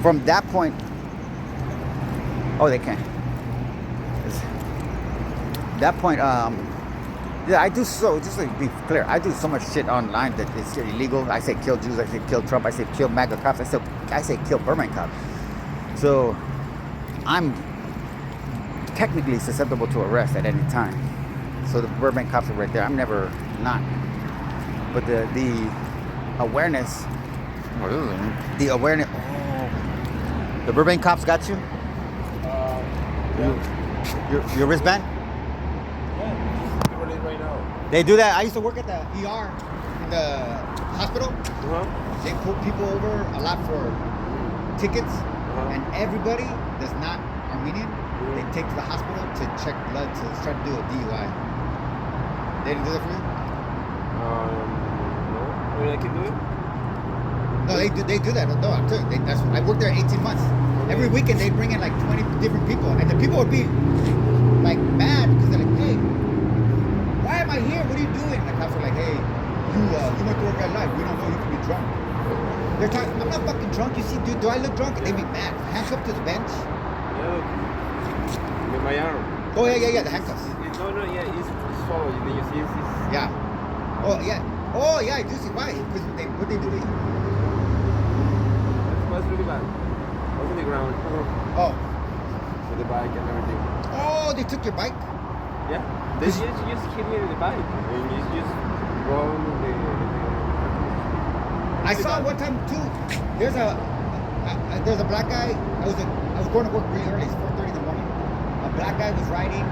from that point, oh, they can't. That point, yeah, I do so, just to be clear, I do so much shit online that it's illegal. I say kill Jews, I say kill Trump, I say kill MAGA cops, I say kill Burman cops. So I'm technically susceptible to arrest at any time. So the Burman cops are right there. I'm never not. But the awareness, the Burbank cops got you? Yeah. Your wristband? Yeah, just doing it right now. They do that. I used to work at the ER in the hospital. They pull people over a lot for tickets, and everybody that's not Armenian, they take to the hospital to check blood to try to do a DUI. They didn't do that for you? No. I mean, I can do it. No, they do that. No, I'm telling you, I worked there 18 months. Every weekend they bring in like 20 different people, and the people would be like mad because they're like, "Hey, why am I here? What are you doing?" And the cops are like, "Hey, you went through a red light. We don't know you can be drunk." They're talking. I'm not fucking drunk. You see, dude, do I look drunk? And they be mad. Handcuffed to the bench. Yeah. With my arm. Oh yeah, the handcuffs. No, yeah, it's swallowed. You see, it's Yeah. Oh yeah, I do see why. Because what they do to you? That's really bad. I was on the ground. Oh. With the bike and everything. Oh, they took your bike? Yeah. They just hit me with the bike. And you just go on the I saw one time too. There's a black guy. I was going to work really early. It's 4:30 in the morning. A black guy was riding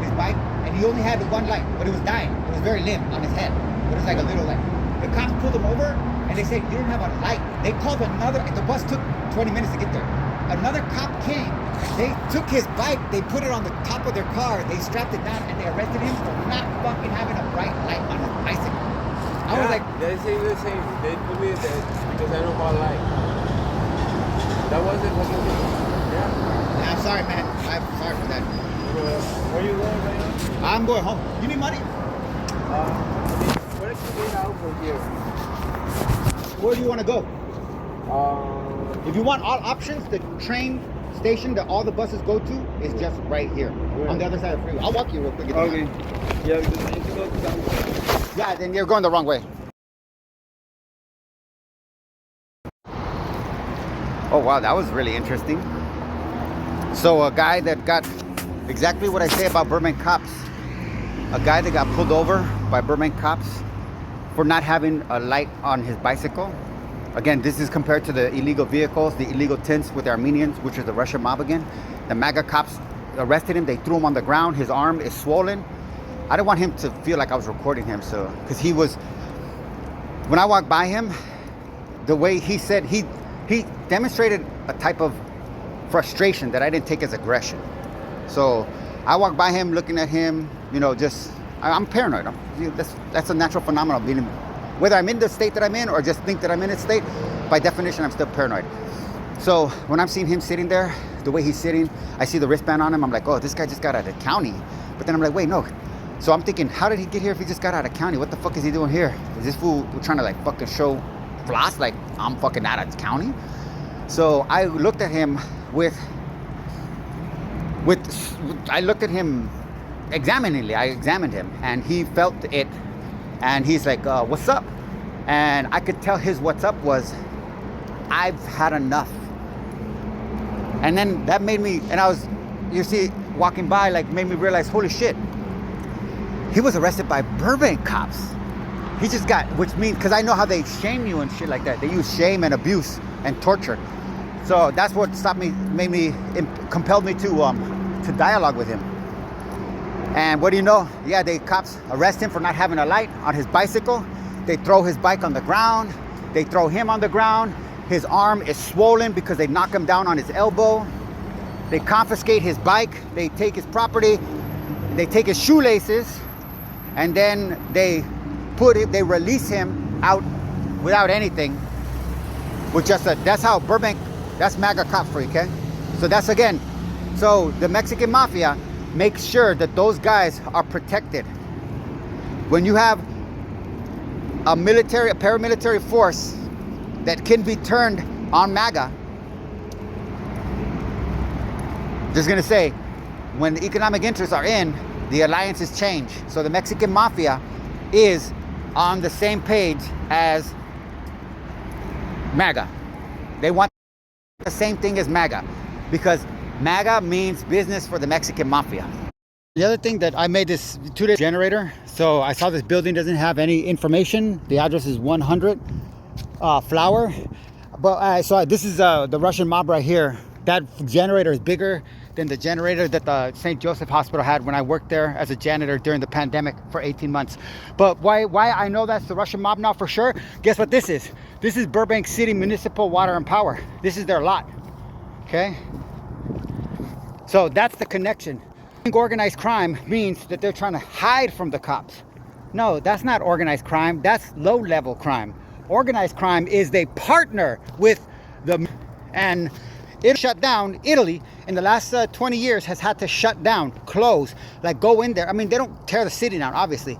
his bike, and he only had one light, but it was dying. It was very limp on his head. But it was like a little light. The cops pulled him over, and they said, "You don't have a light." They called another. The bus took 20 minutes to get there. Another cop came. They took his bike. They put it on the top of their car. They strapped it down, and they arrested him for not fucking having a bright light on his bicycle. I was like, they say the same. They put me there because I don't want light. That wasn't fucking good. Yeah, I'm sorry, man. I'm sorry for that. Where you going right now? I'm going home. You need money? Where can you get out from here? Where do you want to go? If you want all options, the train station that all the buses go to is just right here. Where? On the other side of the freeway. I'll walk you real quick. Okay. Yeah, because I need to go to that. Yeah, then you're going the wrong way. Oh wow, that was really interesting. So a guy that got exactly what I say about Burbank cops. A guy that got pulled over by Burbank cops for not having a light on his bicycle. Again, this is compared to the illegal vehicles, the illegal tints with the Armenians, which is the Russian mob again. The MAGA cops arrested him. They threw him on the ground. His arm is swollen. I didn't want him to feel like I was recording him, so because he was. When I walked by him, the way he said he demonstrated a type of frustration that I didn't take as aggression. So I walked by him, looking at him, I'm paranoid. That's a natural phenomenon. Whether I'm in the state that I'm in or just think that I'm in a state, by definition, I'm still paranoid. So when I'm seeing him sitting there, the way he's sitting, I see the wristband on him. I'm like, oh, this guy just got out of county. But then I'm like, wait, no. So I'm thinking, how did he get here if he just got out of county? What the fuck is he doing here? Is this fool trying to like fucking show floss like I'm fucking out of county? So I looked at him I looked at him examiningly. I examined him and he felt it. And he's like, what's up? And I could tell his what's up was, I've had enough. And then that made me, and I was, walking by, like made me realize, holy shit. He was arrested by Burbank cops. He just got, which means, because I know how they shame you and shit like that. They use shame and abuse and torture. So that's what compelled me to dialogue with him. And what do you know? Yeah, cops arrest him for not having a light on his bicycle. They throw his bike on the ground. They throw him on the ground. His arm is swollen because they knock him down on his elbow. They confiscate his bike. They take his property. They take his shoelaces. And then they release him out without anything. That's how Burbank, that's MAGA cop free, okay? So that's again, so the Mexican mafia makes sure that those guys are protected. When you have a paramilitary force that can be turned on MAGA, Just gonna say, when the economic interests are in, the alliances change. So the Mexican mafia is on the same page as MAGA. They want the same thing as MAGA, because MAGA means business for the Mexican mafia. The other thing that I made this 2-day generator. So I saw this building doesn't have any information. The address is 100 Flower. But so this is the Russian mob right here. That generator is bigger than the generator that the St. Joseph Hospital had when I worked there as a janitor during the pandemic for 18 months. But why I know that's the Russian mob now for sure? Guess what this is? This is Burbank City Municipal Water and Power. This is their lot. Okay? So that's the connection. Organized crime means that they're trying to hide from the cops. No, that's not organized crime. That's low-level crime. Organized crime is they partner with the, and it shut down. Italy in the last 20 years has had to shut down, close, like go in there. I mean, they don't tear the city down, obviously,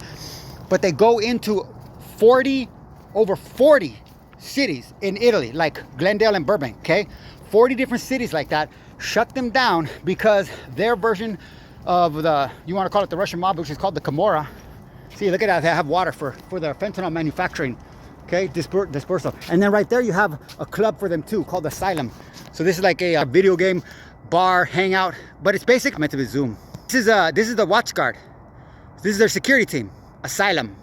but they go into over 40 cities in Italy, like Glendale and Burbank, okay? 40 different cities like that, shut them down because their version of the, you want to call it the Russian mob, which is called the Camorra. See, look at that, they have water for their fentanyl manufacturing. Okay, dispersal. And then right there you have a club for them too called Asylum. So this is like a video game bar hangout, but it's basically meant to be Zoom. This is the watch guard. This is their security team, Asylum.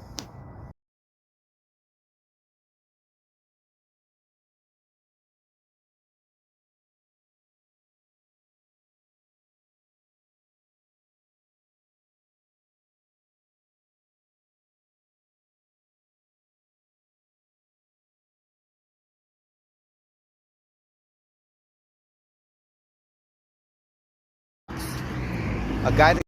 A guy that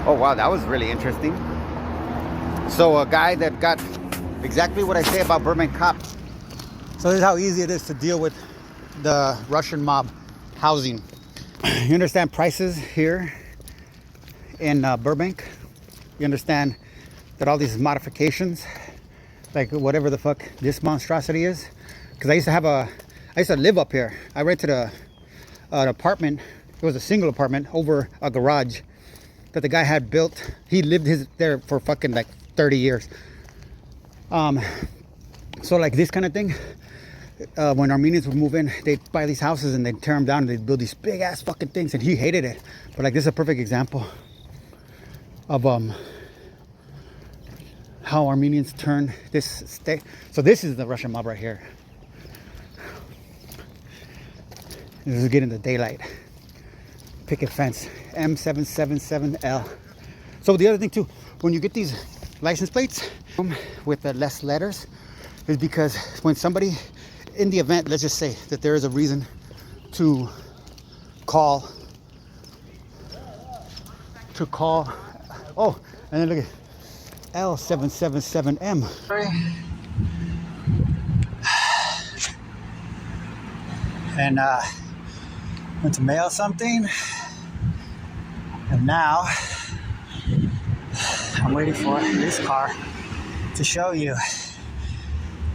oh wow, that was really interesting. So a guy that got exactly what I say about Burbank cops. So this is how easy it is to deal with the Russian mob housing. You understand prices here in Burbank. You understand that all these modifications, like whatever the fuck this monstrosity is, because I used to live up here. I rented an apartment. It was a single apartment over a garage that the guy had built. He lived there for fucking like 30 years. So like this kind of thing, when Armenians would move in, they'd buy these houses and they'd tear them down and they'd build these big ass fucking things, and he hated it. But like this is a perfect example of how Armenians turn this state. So this is the Russian mob right here. This is getting the daylight. Picket fence, M777L. So the other thing too, when you get these license plates with the less letters, is because when somebody, in the event, let's just say that there is a reason to call, oh, and then look at L777M. And went to mail something, and now I'm waiting for this car to show you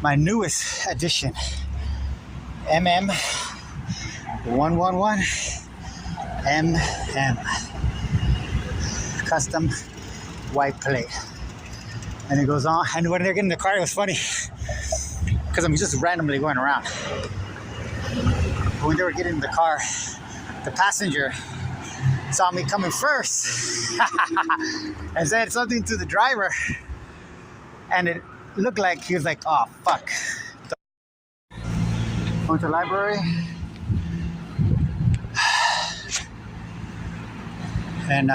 my newest addition, MM111MM custom white plate. And it goes on, and when they're getting in the car, it was funny because I'm just randomly going around. When they were getting in the car, the passenger saw me coming first and said something to the driver, and it looked like he was like, oh fuck. Going to the library, and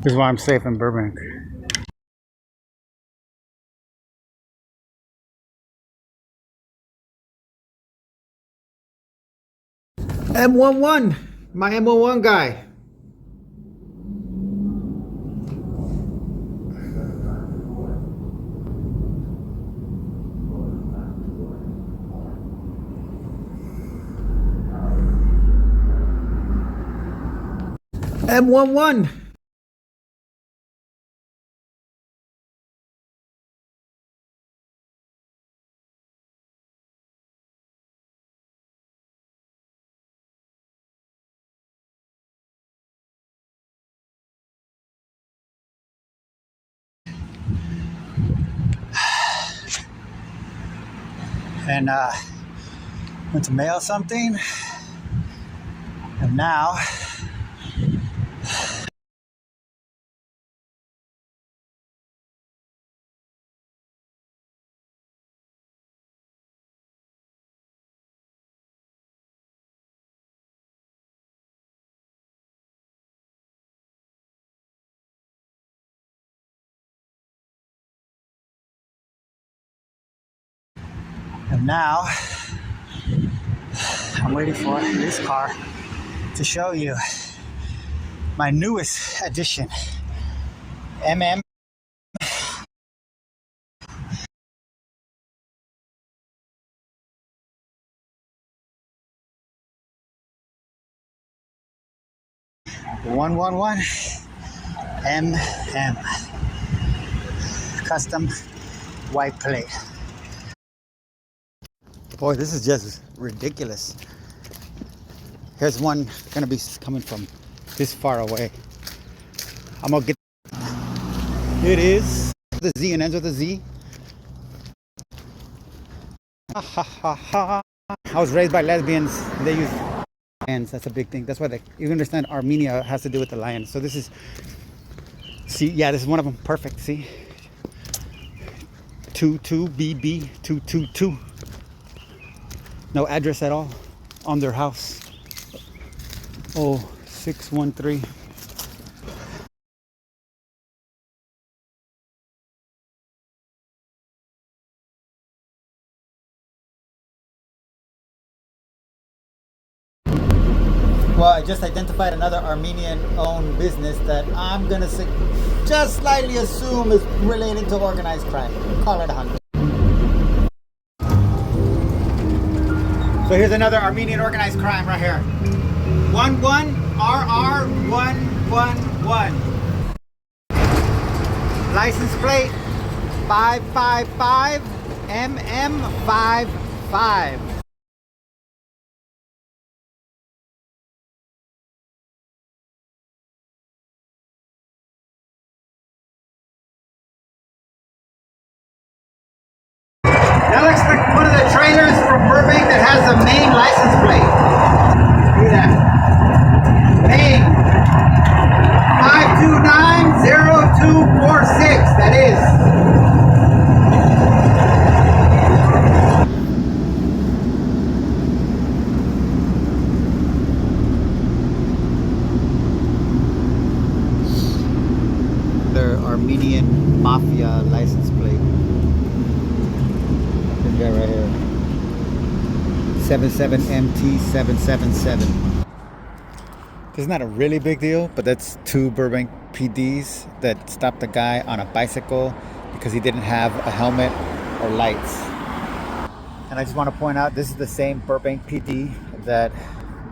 this is why I'm safe in Burbank. M11, my M11 guy. M11. And went to mail something, and now I'm waiting for this car to show you my newest addition, MM. (111) MM custom white plate. Boy, this is just ridiculous. Here's one gonna be coming from this far away. I'm gonna get it is the Z and ends with a Z. Ha ha ha ha. I was raised by lesbians. They use lions. That's a big thing. That's why you understand Armenia has to do with the lion. So this is, see, yeah, this is one of them. Perfect. See, 22BB 222. No address at all on their house. Oh, 613. Well, I just identified another Armenian-owned business that I'm gonna just slightly assume is related to organized crime. Call it 100. So here's another Armenian organized crime right here. 11RR111. License plate 555MM55. That looks like one of the trailers from Burbank that has the main license plate. Look at that. Main 5290246. That is. Their Armenian Mafia license plate. Right here, 77MT777. This is not a really big deal, but that's two Burbank PDs that stopped a guy on a bicycle because he didn't have a helmet or lights. And I just want to point out, this is the same Burbank PD that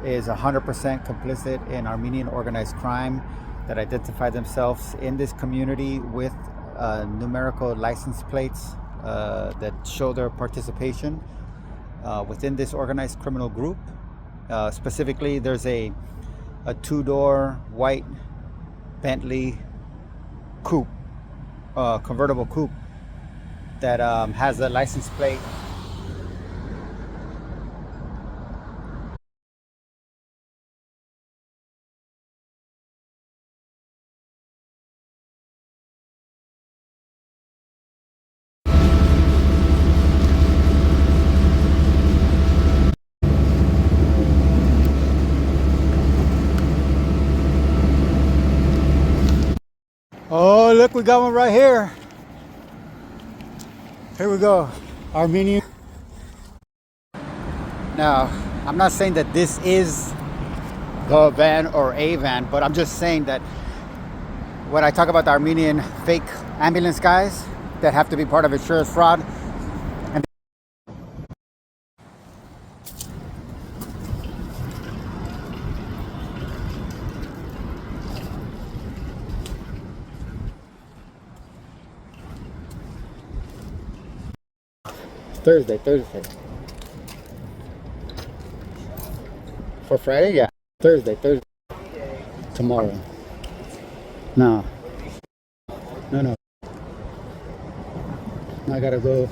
is 100% complicit in Armenian organized crime, that identified themselves in this community with numerical license plates that show their participation within this organized criminal group. Specifically, there's a two-door white Bentley coupe, convertible coupe, that has a license plate. Oh, look, we got one right here. Here we go. Armenian. Now, I'm not saying that this is the van or a van, but I'm just saying that when I talk about the Armenian fake ambulance guys that have to be part of insurance fraud, and Thursday. For Friday, yeah. Thursday. Tomorrow. No. I gotta go.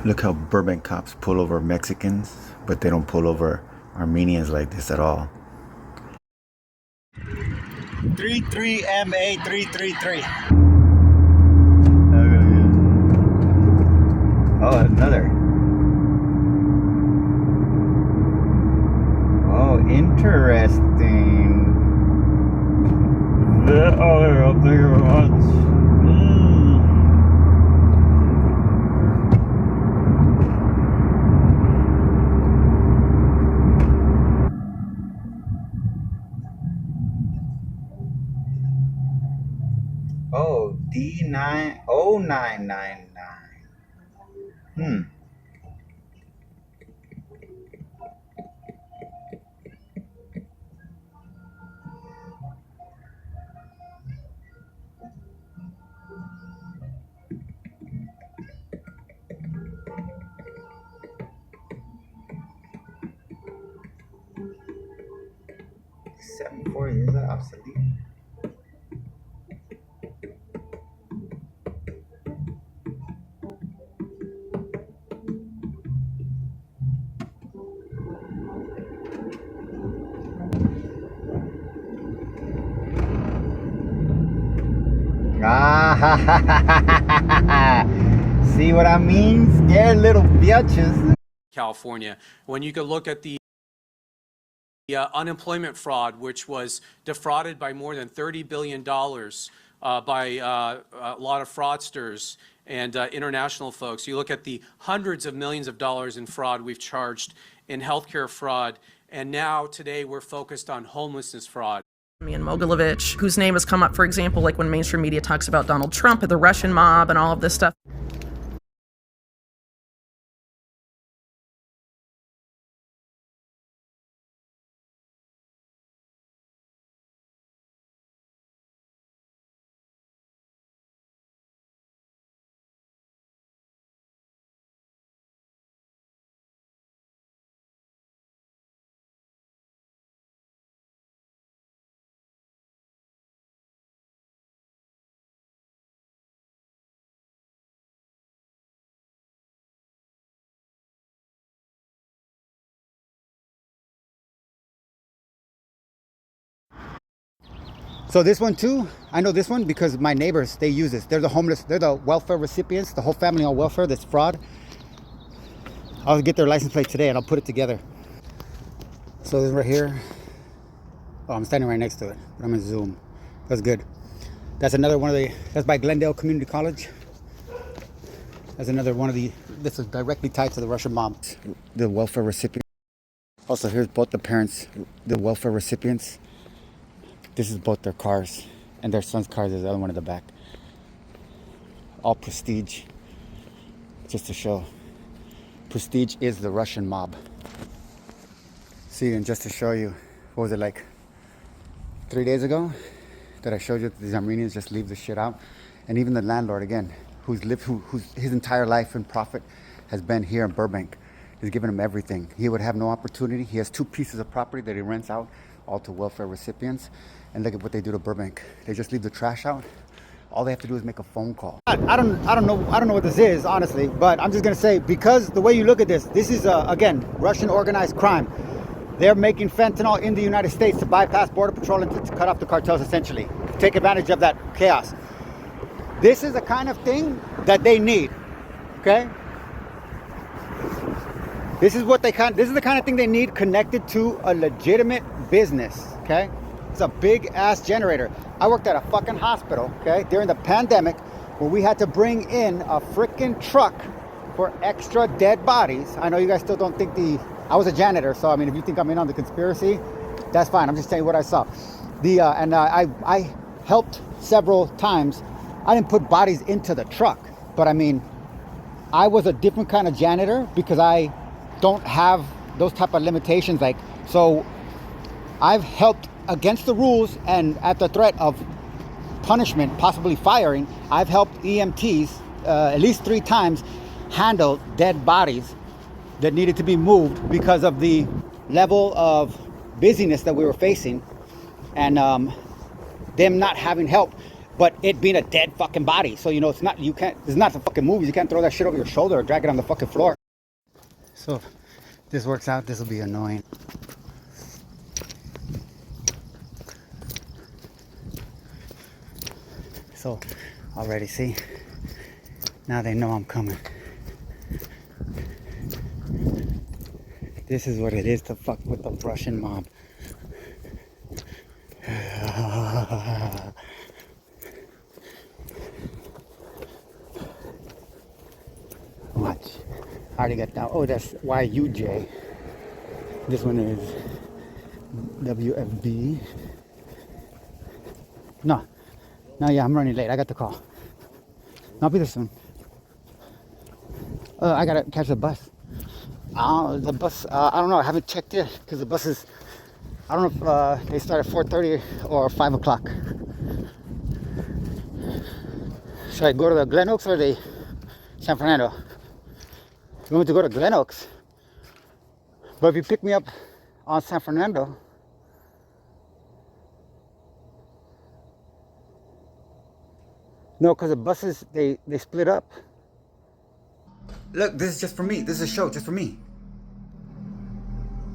Look how Burbank cops pull over Mexicans, but they don't pull over Armenians like this at all. 33MA333. Oh, another. Oh, interesting. Oh, thank you very much. Oh, D90999. $740, is that obsolete? See what I mean? Scared little bitches. California. When you could look at the unemployment fraud, which was defrauded by more than $30 billion by a lot of fraudsters and international folks. You look at the hundreds of millions of dollars in fraud we've charged in healthcare fraud, and now today we're focused on homelessness fraud. And Mogilevich, whose name has come up, for example, like when mainstream media talks about Donald Trump and the Russian mob and all of this stuff. So this one too, I know this one because my neighbors, they use this. They're the homeless, they're the welfare recipients, the whole family on welfare, that's fraud. I'll get their license plate today and I'll put it together. So this right here, oh, I'm standing right next to it, but I'm in Zoom. That's good. That's another one of the, that's by Glendale Community College. That's another one of the, this is directly tied to the Russian mob. The welfare recipients. Also, here's both the parents, the welfare recipients. This is both their cars, and their son's cars is the other one in the back. All prestige, just to show. Prestige is the Russian mob. See, and just to show you, what was it like 3 days ago that I showed you that these Armenians just leave the shit out? And even the landlord, again, who's his entire life and profit has been here in Burbank. He's given him everything. He would have no opportunity. He has 2 pieces of property that he rents out, all to welfare recipients. And look at what they do to Burbank. They just leave the trash out. All they have to do is make a phone call. I don't know what this is, honestly, but I'm just gonna say, because the way you look at this is again, Russian organized crime. They're making fentanyl in the United States to bypass Border Patrol and to cut off the cartels, essentially. Take advantage of that chaos. This is the kind of thing that they need, okay? This is the kind of thing they need connected to a legitimate business, okay? It's a big ass generator. I worked at a fucking hospital, okay, during the pandemic, where we had to bring in a freaking truck for extra dead bodies. I know you guys still don't think I was a janitor, so I mean, if you think I'm in on the conspiracy, that's fine. I'm just telling you what I saw. I helped several times. I didn't put bodies into the truck, but I mean, I was a different kind of janitor because I don't have those type of limitations. Like, so I've helped against the rules and at the threat of punishment, possibly firing. I've helped EMTs at least 3 times handle dead bodies that needed to be moved because of the level of busyness that we were facing, and them not having help, but it being a dead fucking body. So, you know, it's not the fucking movies. You can't throw that shit over your shoulder or drag it on the fucking floor. So if this works out, this will be annoying. So already, see, now they know I'm coming. This is what it is to fuck with the Russian mob. Watch. I already got down. Oh, that's YUJ. This one is WFB. No, yeah, I'm running late. I got the call. I'll be there soon. I gotta catch the bus. The bus, I don't know. I haven't checked it because the buses, I don't know if they start at 4:30 or 5 o'clock. Should I go to the Glen Oaks or the San Fernando? You want me to go to Glen Oaks? But if you pick me up on San Fernando, no, because the buses, they split up. Look, this is just for me. This is a show just for me.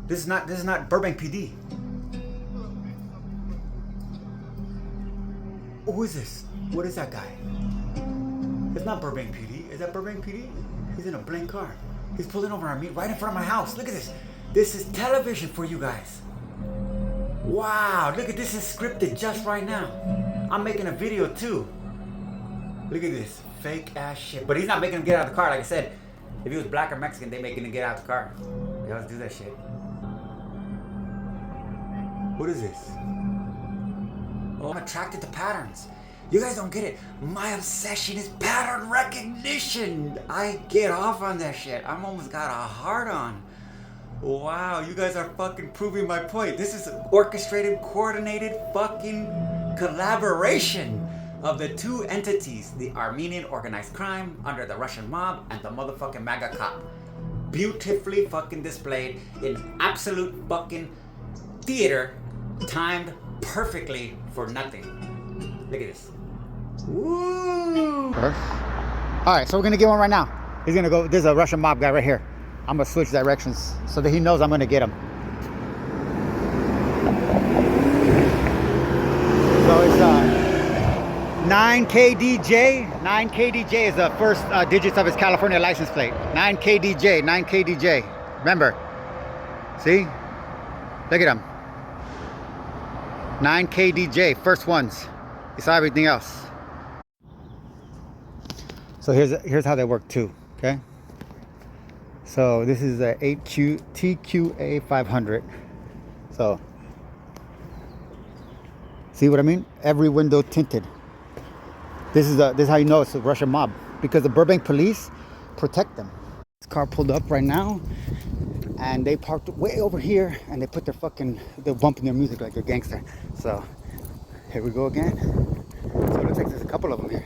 This is not Burbank PD. Who is this? What is that guy? It's not Burbank PD. Is that Burbank PD? He's in a blank car. He's pulling over on me right in front of my house. Look at this. This is television for you guys. Wow, look at this. Is scripted just right now. I'm making a video too. Look at this fake ass shit. But he's not making him get out of the car. Like I said, if he was black or Mexican, they making him get out of the car. They always do that shit. What is this? Oh, I'm attracted to patterns. You guys don't get it. My obsession is pattern recognition. I get off on that shit. I'm almost got a heart on. Wow, you guys are fucking proving my point. This is orchestrated, coordinated fucking collaboration of the two entities, the Armenian organized crime under the Russian mob and the motherfucking MAGA cop. Beautifully fucking displayed in absolute fucking theater, timed perfectly for nothing. Look at this. Woo! Alright, so we're gonna get one right now. He's gonna go, there's a Russian mob guy right here. I'm gonna switch directions so that he knows I'm gonna get him. So it's 9KDJ. 9KDJ is the first digits of his California license plate. 9KDJ, 9KDJ. Remember? See? Look at him. 9KDJ, first ones. You saw everything else. So here's how they work too, okay? So this is a TQA 500. So, see what I mean? Every window tinted. This is how you know it's a Russian mob, because the Burbank police protect them. This car pulled up right now, and they parked way over here, and they put they're bumping their music like they're gangster. So here we go again. So it looks like there's a couple of them here.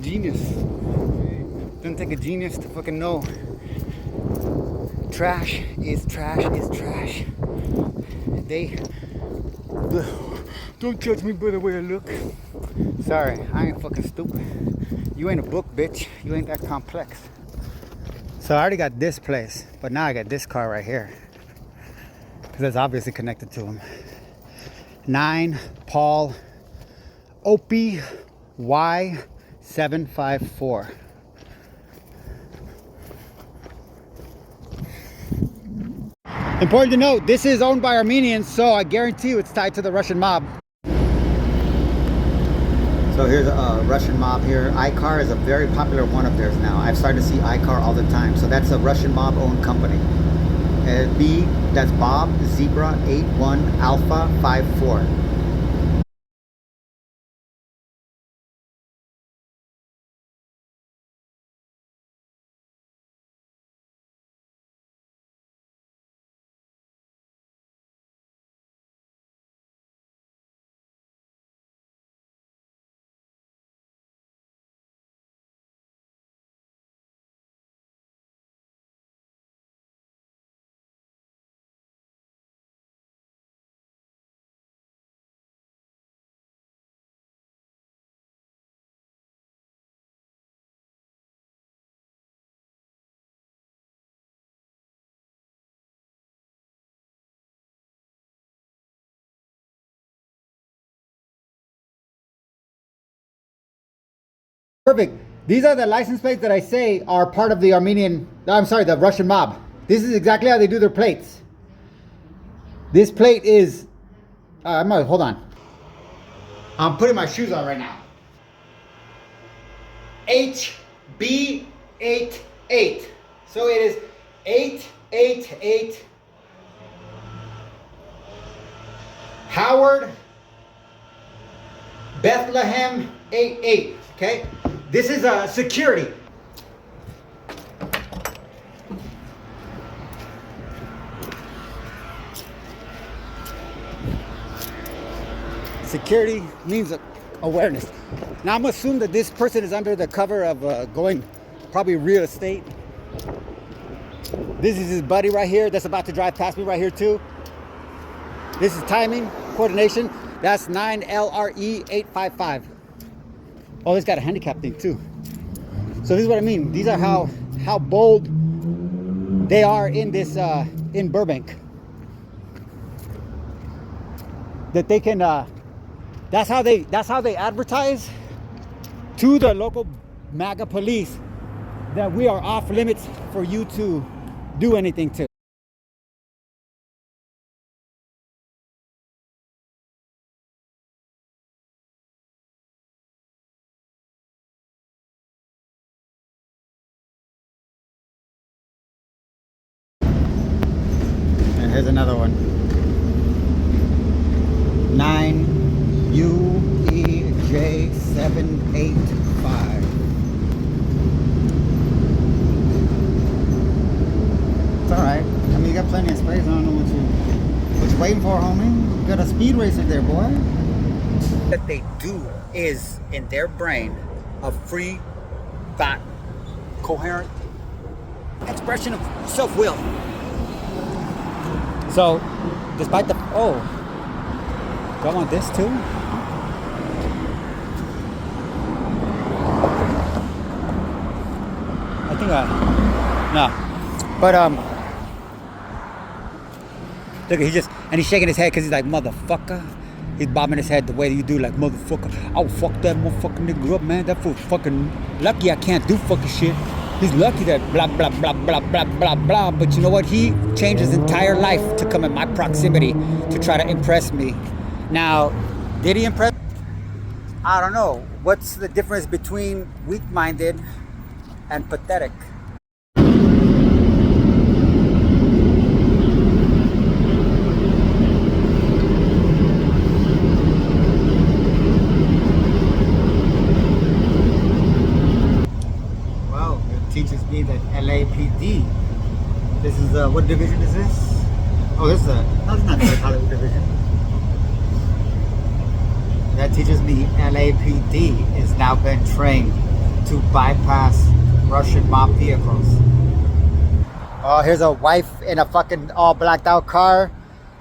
Genius. Doesn't take a genius to fucking know Trash is trash is trash. They don't judge me by the way I look. Sorry, I ain't fucking stupid. You ain't a book, bitch. You ain't that complex. So I already got this place, but now I got this car right here. Because that's obviously connected to him. 9 Paul Opie Y754. Important to note, this is owned by Armenians, so I guarantee you it's tied to the Russian mob. So here's a Russian mob here. iCar is a very popular one of theirs now. I've started to see iCar all the time. So that's a Russian mob owned company. B, that's Bob Zebra 81 Alpha 54. Perfect. These are the license plates that I say are part of the the Russian mob. This is exactly how they do their plates. This plate is, hold on. I'm putting my shoes on right now. HB88. So it is 888 Howard Bethlehem 88. Okay? This is a security. Security means awareness. Now I'm gonna assume that this person is under the cover of going probably real estate. This is his buddy right here that's about to drive past me right here too. This is timing, coordination. That's 9LRE855. Oh, it's got a handicap thing too. So this is what I mean. These are how bold they are in this in Burbank. That they can that's how they advertise to the local MAGA police that we are off limits for you to do anything to. Here's another one. 9UEJ785. It's alright. I mean, you got plenty of space. I don't know what you waiting for, homie. You got a speed racer there, boy. What they do is, in their brain, a free, thought, coherent expression of self-will. So, despite the, do I want this too? I think no. But, look, he's shaking his head because he's like, motherfucker. He's bobbing his head the way you do, like, motherfucker. I'll fuck that motherfucking nigga up, man. That fool fucking lucky I can't do fucking shit. He's lucky that blah, blah, blah, blah, blah, blah, blah. But you know what? He changed his entire life to come in my proximity to try to impress me. Now, did he impress? I don't know. What's the difference between weak-minded and pathetic? Teaches me that LAPD. This is what division is this? Oh, this is no, it's not the Hollywood division. That teaches me LAPD has now been trained to bypass Russian mob vehicles. Oh, here's a wife in a fucking all blacked out car,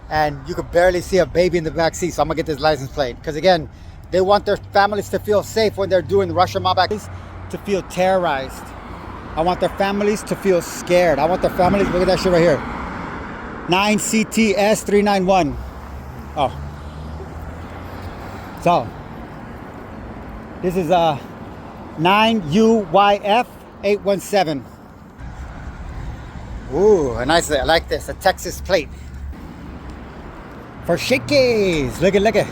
and you could barely see a baby in the back seat. So I'm gonna get this license plate because again, they want their families to feel safe when they're doing Russian mob activities, to feel terrorized. I want their families to feel scared. I want their families. Look at that shit right here. 9CTS 391. Oh, so this is 9UYF 817. Ooh, a nice, I like this, a Texas plate. For shakies, look at.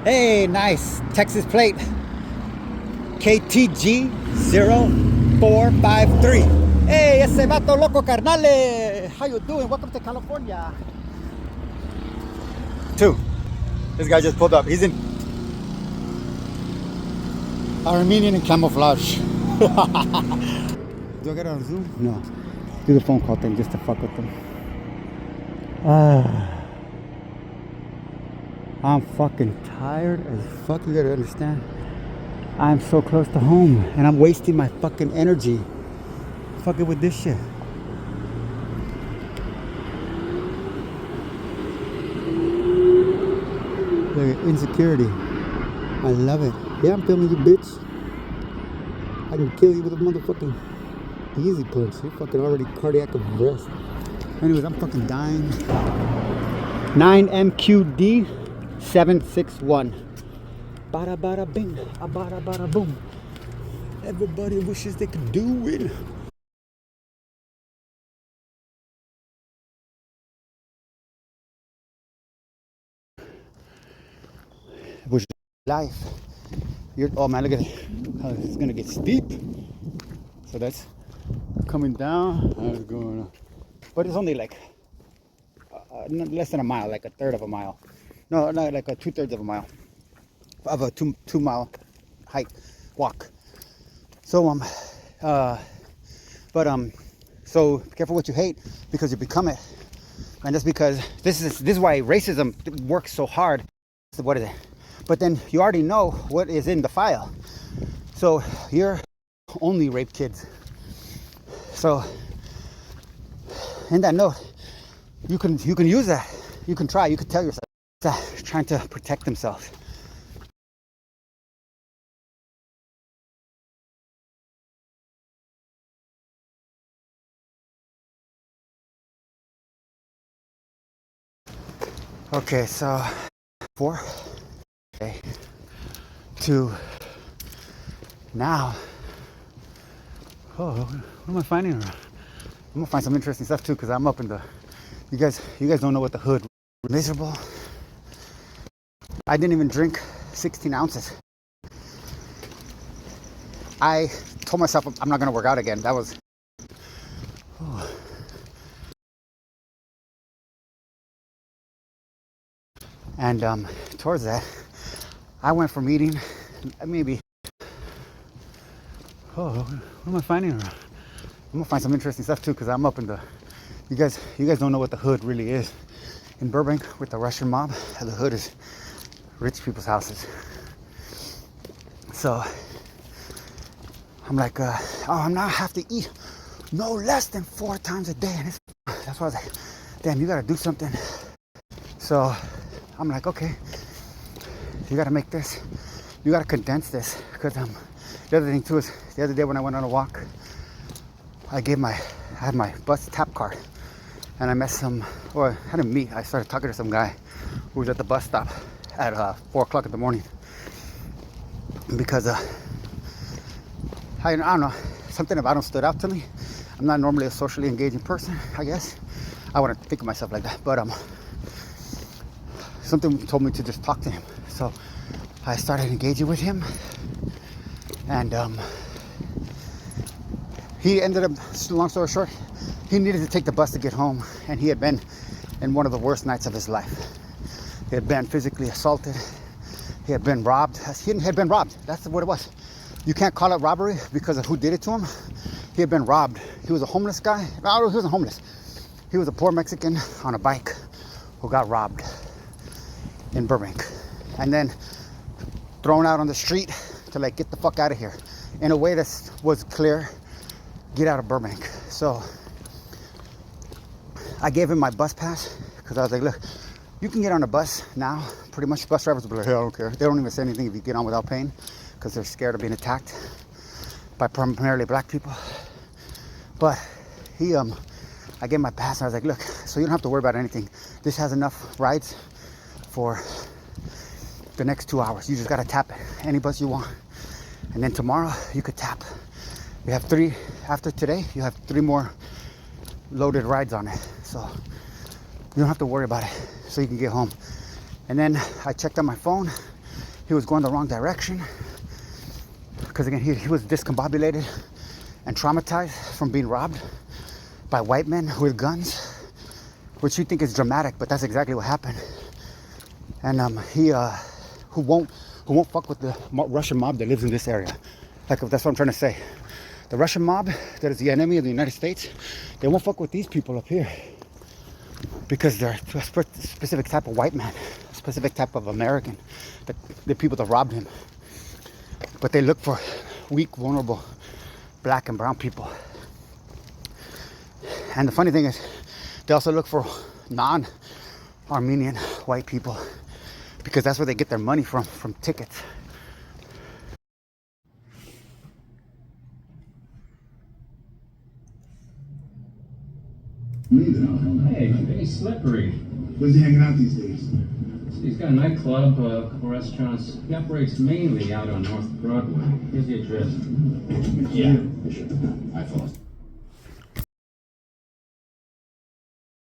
Hey, nice, Texas plate. KTG 0453. Hey, ese vato loco carnale. How you doing? Welcome to California. 2. This guy just pulled up. He's in Armenian in camouflage. Do I get on Zoom? No. Do the phone call thing just to fuck with them. I'm fucking tired as fuck. You gotta understand. I'm so close to home and I'm wasting my fucking energy fucking with this shit. Look at insecurity. I love it. Yeah, I'm filming you, bitch. I can kill you with a motherfucking easy punch. You're fucking already cardiac arrest. Anyways, I'm fucking dying. 9MQD 761. Bada bada bing, a bada bada boom. Everybody wishes they could do it. Wish life. Oh man, look at it. Oh, it's gonna get steep. So that's coming down. How's it going on? But it's only like less than a mile, like a third of a mile. No, not like a 2/3 of a mile. Of a two mile hike, walk. So so be careful what you hate because you become it. And that's because this is why racism works so hard. So what is it? But then you already know what is in the file. So you're only rape kids. So in that note, you can use that. You can try. You can tell yourself that trying to protect themselves. Okay, so 4, okay, 2, now. Oh, what am I finding? I'm gonna find some interesting stuff too, because I'm up in the. You guys don't know what the hood. Miserable. I didn't even drink 16 ounces. I told myself I'm not gonna work out again. That was. Oh. And towards that, I went from eating maybe. Oh, what am I finding? I'm gonna find some interesting stuff too, because I'm up in the. You guys don't know what the hood really is. In Burbank, with the Russian mob, the hood is rich people's houses. So I'm like, I'm not have to eat no less than 4 times a day, and that's why I was like, damn, you gotta do something. So I'm like, okay, you gotta make this, you gotta condense this, because the other thing too is the other day when I went on a walk, I had my bus tap card, and I met I didn't meet, I started talking to some guy who was at the bus stop at 4 o'clock in the morning, because I don't know, something about him stood out to me. I'm not normally a socially engaging person, I guess. I wouldn't think of myself like that, but something told me to just talk to him. So I started engaging with him, and he ended up, long story short, he needed to take the bus to get home, and he had been in one of the worst nights of his life. He had been physically assaulted. He had been robbed. He had been robbed. That's what it was. You can't call it robbery because of who did it to him. He had been robbed. He was a homeless guy. No, he wasn't homeless. He was a poor Mexican on a bike who got robbed in Burbank, and then thrown out on the street to like get the fuck out of here in a way that was clear, get out of Burbank. So I gave him my bus pass because I was like, look, you can get on a bus now. Pretty much bus drivers will be like, hey, I don't care. They don't even say anything if you get on without paying because they're scared of being attacked by primarily black people. But I gave him my pass and I was like, look, so you don't have to worry about anything. This has enough rides for the next 2 hours. You just gotta tap any bus you want. And then tomorrow you could tap. You have 3, after today, you have 3 more loaded rides on it. So you don't have to worry about it. So you can get home. And then I checked on my phone. He was going the wrong direction. Because again, he was discombobulated and traumatized from being robbed by white men with guns, which you think is dramatic, but that's exactly what happened. And he who won't fuck with the Russian mob that lives in this area. Like, that's what I'm trying to say. The Russian mob that is the enemy of the United States, they won't fuck with these people up here because they're a specific type of white man, a specific type of American, the people that robbed him. But they look for weak, vulnerable black and brown people. And the funny thing is, they also look for non-Armenian white people because that's where they get their money from tickets. Hey, very slippery. Where's he hanging out these days? He's got a nightclub, a couple restaurants. He operates mainly out on North Broadway. Here's the address. Yeah, sure. I follow.